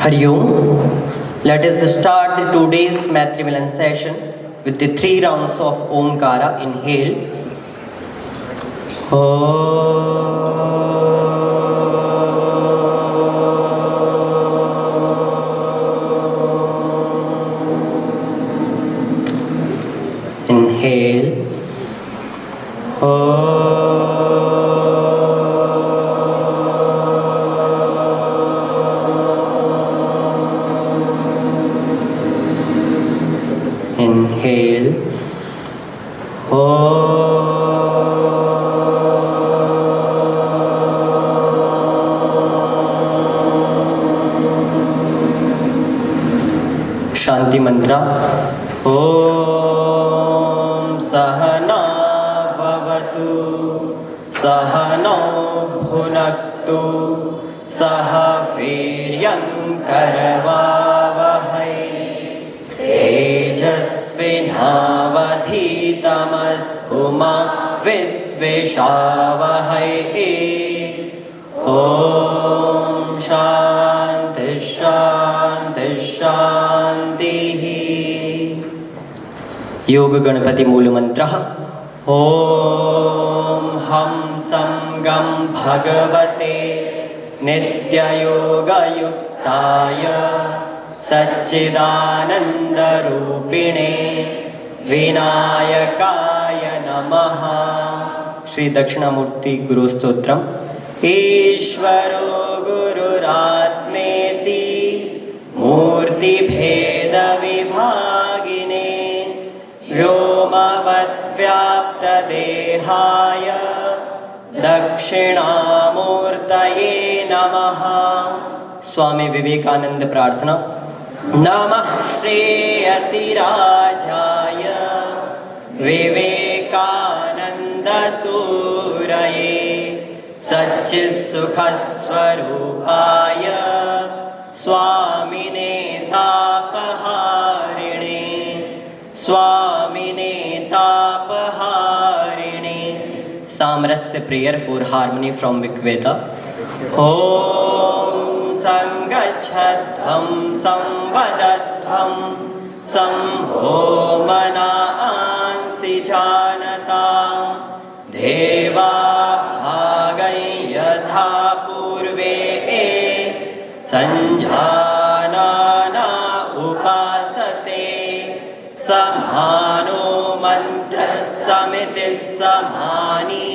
Hari Om. Let us start today's Maitrimilan session with the 3 rounds of Omkara. Inhale. Inhale. Inhale. Shanti mantra. Om Sahana Bhavatu Sahano Bhunaktu Saha Viryam Karavavahai Tejasvinavadhitamas Uma Vidvishavahai. Om Shanti Shanti Shanti. योग गणपति मूल मंत्र. ओम हम संगम भगवते नित्ययोगयुक्ताय सच्चिदानंद रूपिणे विनायकाय नमः. श्री दक्षिणामूर्ति गुरु स्तोत्रम. ईश्वरो गुरुरात्मेति मूर्ति भेद विभागिने व्योमवद्व्याप्त देहाय दक्षिणामूर्तये नमः. स्वामी विवेकानंद प्रार्थना. नमः श्रेयतिराजाय विवेकानंद सूरये सच्चित्सुखस्वरूपाय स्वामिने तापहारिणे स्वामिने तापहारिणे. सामरस्य prayer for harmony from Rigveda. ओम संगच्छध्वं संवदध्वं संभो मनांसि जानतां देवा भागै यथा पूर्वे संजानाना उपासते समानो मंत्रः समितिः समानी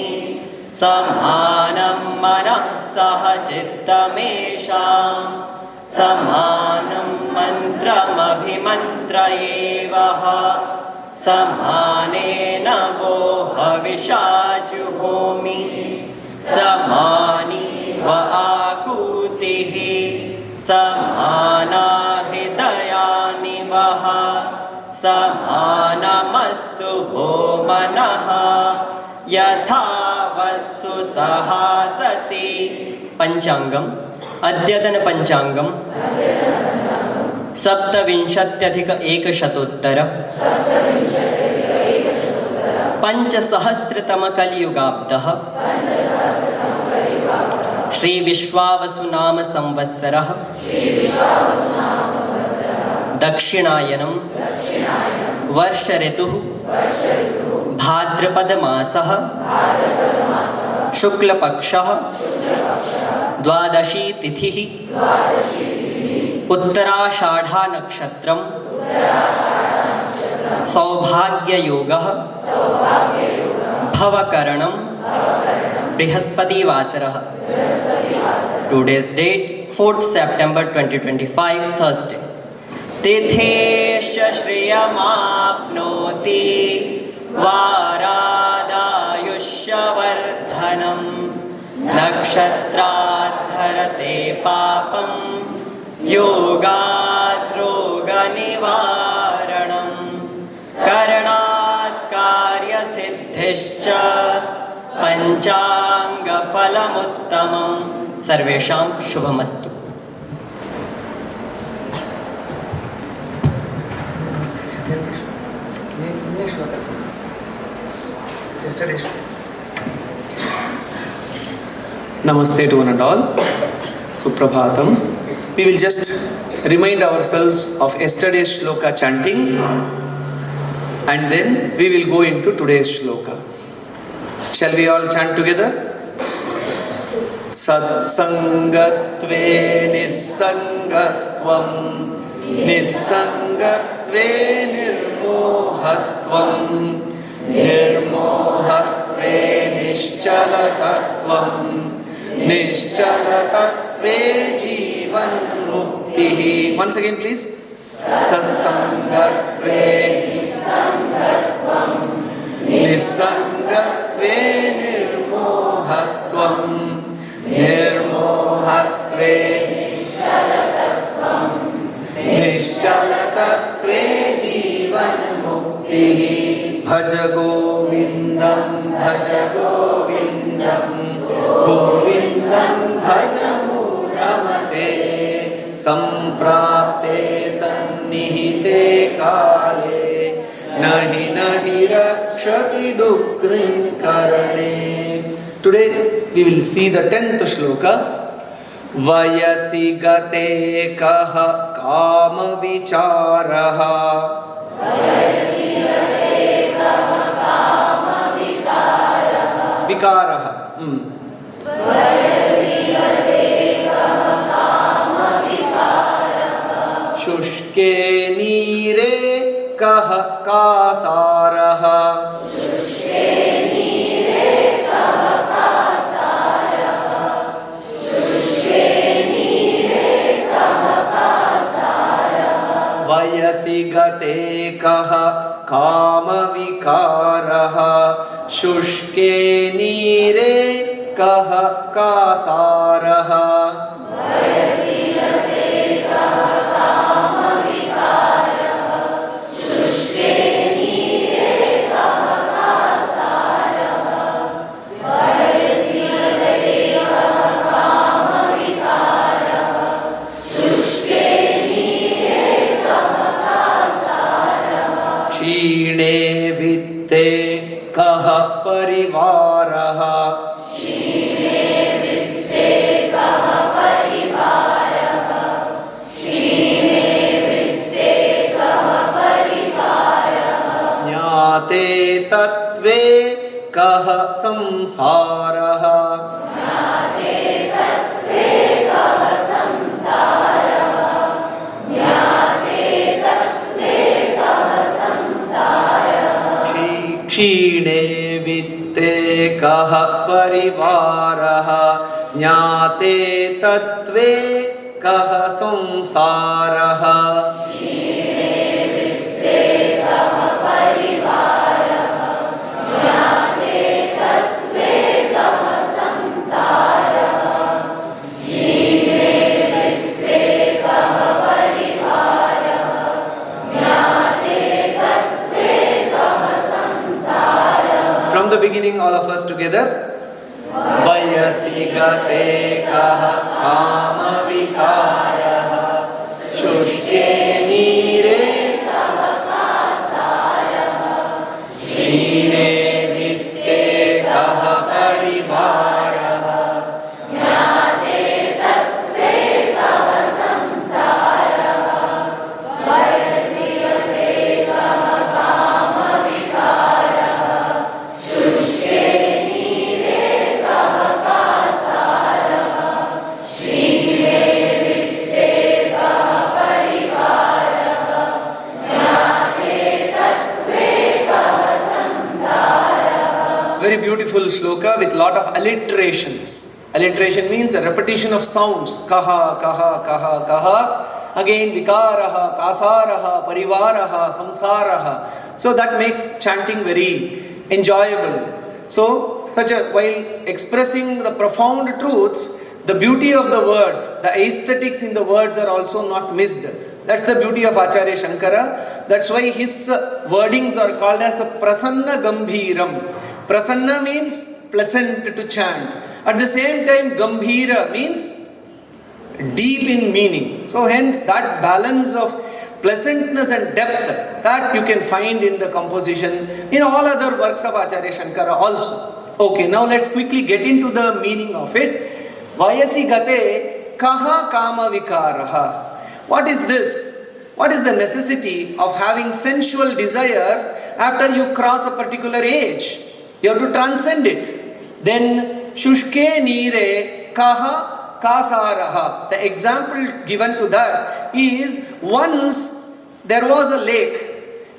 समानं मनः सह चित्तमेषां समानं मन्त्रमभिमन्त्रयेवः समानेन वो हविषा जुहोमि समानी व आकूतिः समाना हृदयानि वः समानमस्तु वो मनः यथा वस्सु सहासति. पंचांगम. अद्यतन पंचांगम सप्तविंशत्यधिक-एकशतोत्तर पंचसहस्रतम कलियुगाब्दः श्री विश्वावसु नाम संवत्सरः दक्षिणायनं वर्ष ऋतुः भाद्रपद मासः शुक्लपक्षः द्वादशी तिथिः Uttarashadha नक्षत्रं सौभाग्ययोगः भवकरणं बृहस्पतिवासरः. Today's date 4th September 2025 Thursday. तिथेश्च श्रियमाप्नोति वारादायुष्यवर्धनम् नक्षत्राद्धरते पापं योगात् रोगनिवारणं करणात् कार्यसिद्धिश्च पंचांगफलमुत्तमं. सर्वेषां शुभमस्तु. Namaste to one and all. Suprabhatam. we will just remind ourselves of yesterday's shloka chanting, and then we will go into today's shloka. Shall we all chant together? Satsangatve nissangatvam, nissangatve nirmohatvam, nirmohatve nischalatatvam, nischalatatve jivan muktihi. Once again please. Satsangatve nissangatvam, nissangatve nirmohatvam, nirmohatve nischalatatvam, nischalatatve jivan muktihi. Bhaja Govindam, Bhaja Govindam, Govindam bhaja mudamate, samprapte sannihite kale, nahi nahi rakshati dukrin karane. Today we will see the 10th shloka. Vayasi gate kaha kama vicharaha. Vayasi gate kaha kama vicharaha. Vikaraha. Vayasi gate kaha kama vikaraha. Shushke neere kaha kasaraha. Shushke neere kaha kasaraha. Shushke neere kaha kasaraha. Vayasi gate kaha kama vikaraha. Shushke neere kaha kasaraha. Vayasi gate kaha kama vikaraha. Shushke neere kaha kasaraha. Vayasi gate kaha kama vikaraha. Shushke neere kaha kasaraha. Kshine vitte kaha parivaraha. Kshine vitte kaha parivaraha. Kshine vitte kaha parivaraha. Jnate tatve kaha samsaraha. Jnate tatve kaha samsaraha. Jnate tatve kaha samsaraha. Kshine vitte kaha parivaraha. Jnate tatve kaha samsaraha. Kshine vitte kaha parivaraha. Jnate tatve kaha samsaraha. Kshine vitte kaha parivaraha. Jnate tatve kaha samsaraha. From the beginning, all of us together. Vayasi gate kaha kama vikaraha. Shushke neere kaha kasaraha. Kshine vitte kaha parivaraha. Jnate tatve kaha samsaraha. Vayasi gate kaha kama vikaraha. Shushke neere kaha kasaraha. Kshine vitte kaha parivaraha. Jnate tatve kaha samsaraha. Very beautiful shloka with lot of alliterations. Alliteration means a repetition of sounds. Kaha, kaha, kaha, kaha. Again, vikaraha, kasaraha, parivaraha, samsaraha. So that makes chanting very enjoyable. So, while expressing the profound truths, the beauty of the words, the aesthetics in the words are also not missed. That's the beauty of Acharya Shankara. That's why his wordings are called as a prasanna gambhiram. Prasanna means pleasant to chant. At the same time, gambhira means deep in meaning. So hence that balance of pleasantness and depth that you can find in the composition in all other works of Acharya Shankara also. Okay, now let's quickly get into the meaning of it. Vayasi gate kaha kama vikaraha. What is this? What is the necessity of having sensual desires after you cross a particular age? You have to transcend it. Then shushke nire kaha kasaraha. The example given to that is, once there was a lake.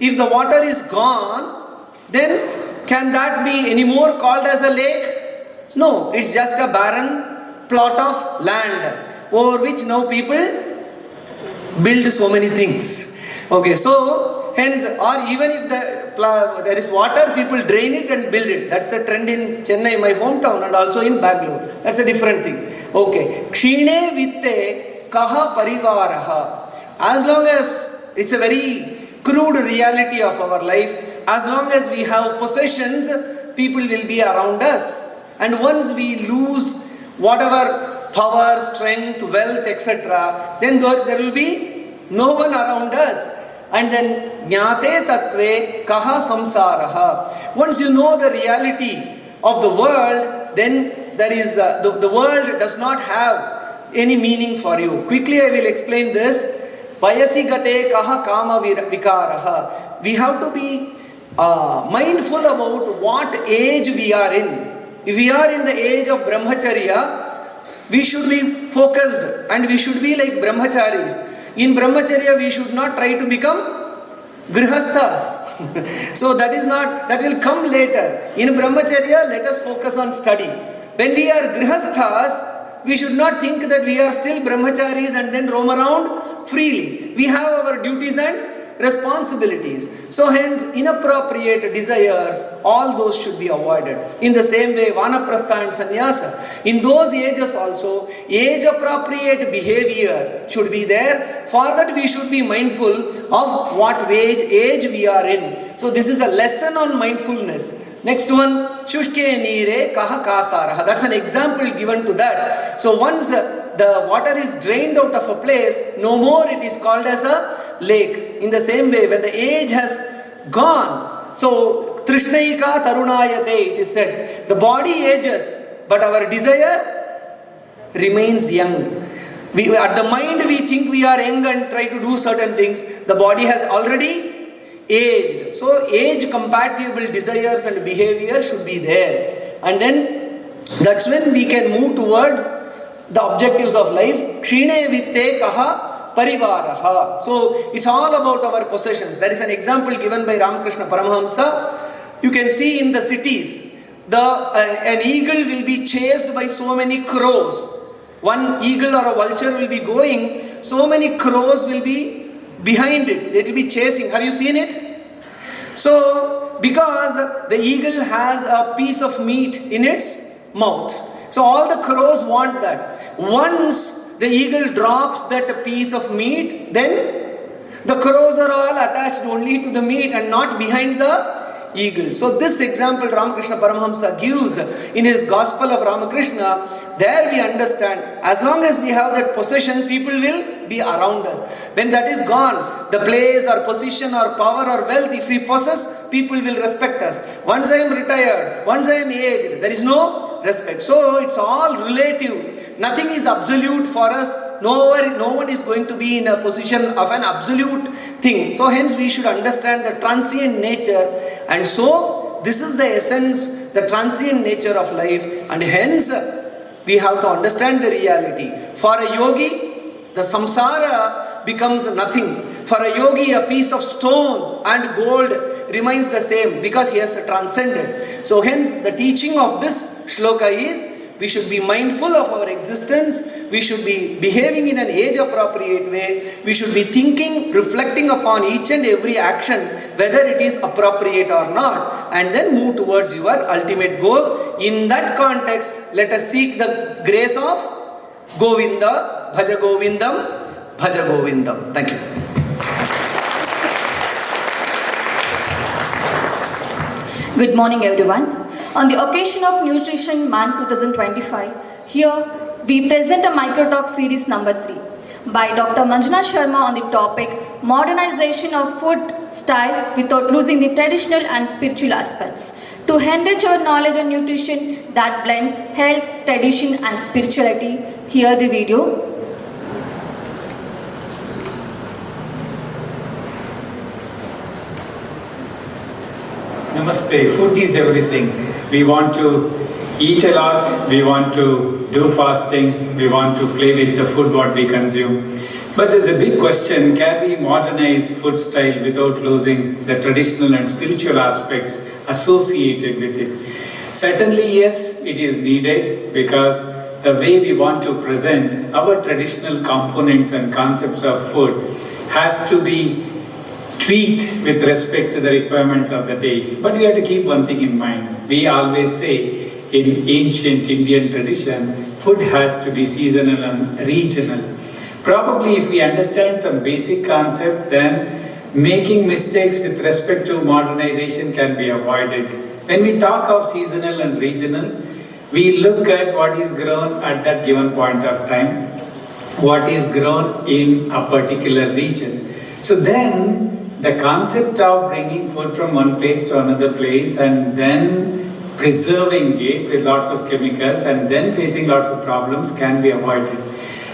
If the water is gone, then can that be any more called as a lake? No, it's just a barren plot of land over which now people build so many things. Okay, so hence, or even if there is water, people drain it and build it. That's the trend in Chennai, my hometown, and also in Bangalore. That's a different thing. Okay, kshine vitte kaha parivaraha. As long as it's a very crude reality of our life, as long as we have possessions, people will be around us. And once we lose whatever power, strength, wealth, etc., then there will be no one around us. And then jnate tattve kaha samsaraha. Once you know the reality of the world, then there is the world does not have any meaning for you. Quickly I will explain this. Vayasi gate kaha kama vikaraha. We have to be mindful about what age we are in. If we are in the age of brahmacharya, we should be focused and we should be like brahmacharis. In brahmacharya, we should not try to become grihasthas. So that will come later. In brahmacharya, let us focus on study. When we are grihasthas, we should not think that we are still brahmacharis and then roam around freely. We have our duties and responsibilities. So hence, inappropriate desires, all those should be avoided. In the same way, vanaprastha and sannyasa, in those ages also, age appropriate behavior should be there. For that we should be mindful of what age we are in. So this is a lesson on mindfulness. Next one, shushke nire kaha kasaraha. That's an example given to that. So once the water is drained out of a place, no more it is called as a lake. In the same way, when the age has gone, so trishnaika tarunayate, it is said, the body ages, but our desire remains young. At the mind we think we are young and try to do certain things. The body has already aged. So age compatible desires and behavior should be there. And then that's when we can move towards the objectives of life. Kshine vitte kaha parivaraha. So it's all about our possessions. There is an example given by Ramakrishna Paramahamsa. You can see in the cities, an eagle will be chased by so many crows. One eagle or a vulture will be going, so many crows will be behind it. They will be chasing. Have you seen it? So, because the eagle has a piece of meat in its mouth. So all the crows want that. Once the eagle drops that piece of meat, then the crows are all attached only to the meat and not behind the eagle. So this example Ramakrishna Paramahamsa gives in his Gospel of Ramakrishna. There we understand, as long as we have that possession, people will be around us. When that is gone, the place or position or power or wealth, if we possess, people will respect us. Once I am retired, once I am aged, there is no respect. So it's all relative. Nothing is absolute for us. No one is going to be in a position of an absolute thing. So hence we should understand the transient nature. And so this is the essence, the transient nature of life. And hence we have to understand the reality. For a yogi, the samsara becomes nothing. For a yogi, a piece of stone and gold remains the same because he has transcended. So hence the teaching of this shloka is, we should be mindful of our existence. We should be behaving in an age-appropriate way. We should be thinking, reflecting upon each and every action, whether it is appropriate or not, and then move towards your ultimate goal. In that context, let us seek the grace of Govinda, Bhaja Govindam, Bhaja Govindam. Thank you. Good morning, everyone. On the occasion of Nutrition Month 2025, here we present a microtalk series number 3 by Dr. Manjuna Sharma on the topic Modernization of Food Style Without Losing the Traditional and Spiritual Aspects. To enrich our knowledge on nutrition that blends health, tradition and spirituality, hear the video. Namaste. Food is everything. We want to eat a lot, we want to do fasting, we want to play with the food what we consume. But there's a big question, can we modernize food style without losing the traditional and spiritual aspects associated with it? Certainly yes, it is needed because the way we want to present our traditional components and concepts of food has to be tweaked with respect to the requirements of the day. But we have to keep one thing in mind. We always say in ancient Indian tradition, food has to be seasonal and regional. Probably if we understand some basic concept, then making mistakes with respect to modernization can be avoided. When we talk of seasonal and regional, we look at what is grown at that given point of time, what is grown in a particular region. So then the concept of bringing food from one place to another place and then preserving it with lots of chemicals and then facing lots of problems can be avoided.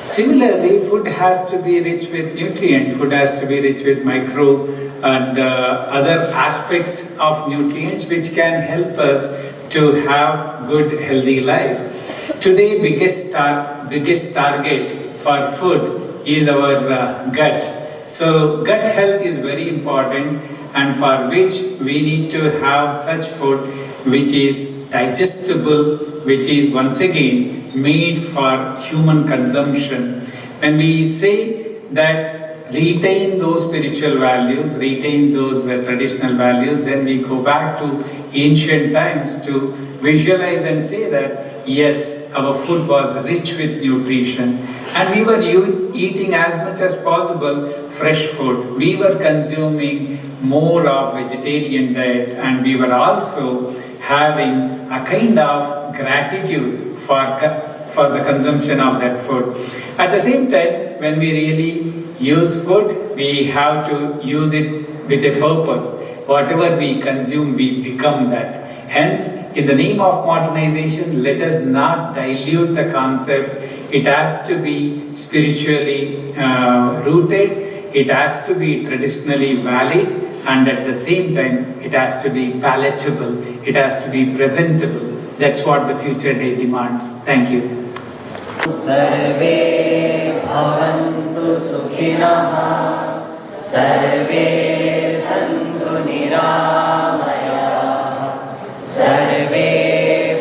Similarly, food has to be rich with nutrients, food has to be rich with micro and other aspects of nutrients which can help us to have good healthy life. Today biggest target for food is our gut. So gut health is very important, and for which we need to have such food which is digestible, which is once again made for human consumption. When we say that retain those spiritual values, retain those traditional values, then we go back to ancient times to visualize and say that yes, our food was rich with nutrition and we were eating as much as possible fresh food. We were consuming more of vegetarian diet and we were also having a kind of gratitude for the consumption of that food. At the same time, when we really use food, we have to use it with a purpose. Whatever we consume, we become that. Hence, in the name of modernization, let us not dilute the concept. It has to be spiritually rooted, it has to be traditionally valid, and at the same time, it has to be palatable, it has to be presentable. That's what the future day demands. Thank you. Sarve bhavantu sukhinah, sarve santu niramayah, sarve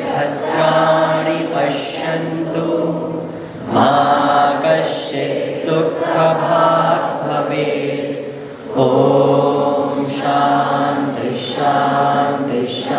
bhadrani pashyantu, ma kasyit dukkha bhag bhavet. Om Shanti Shanti Shanti.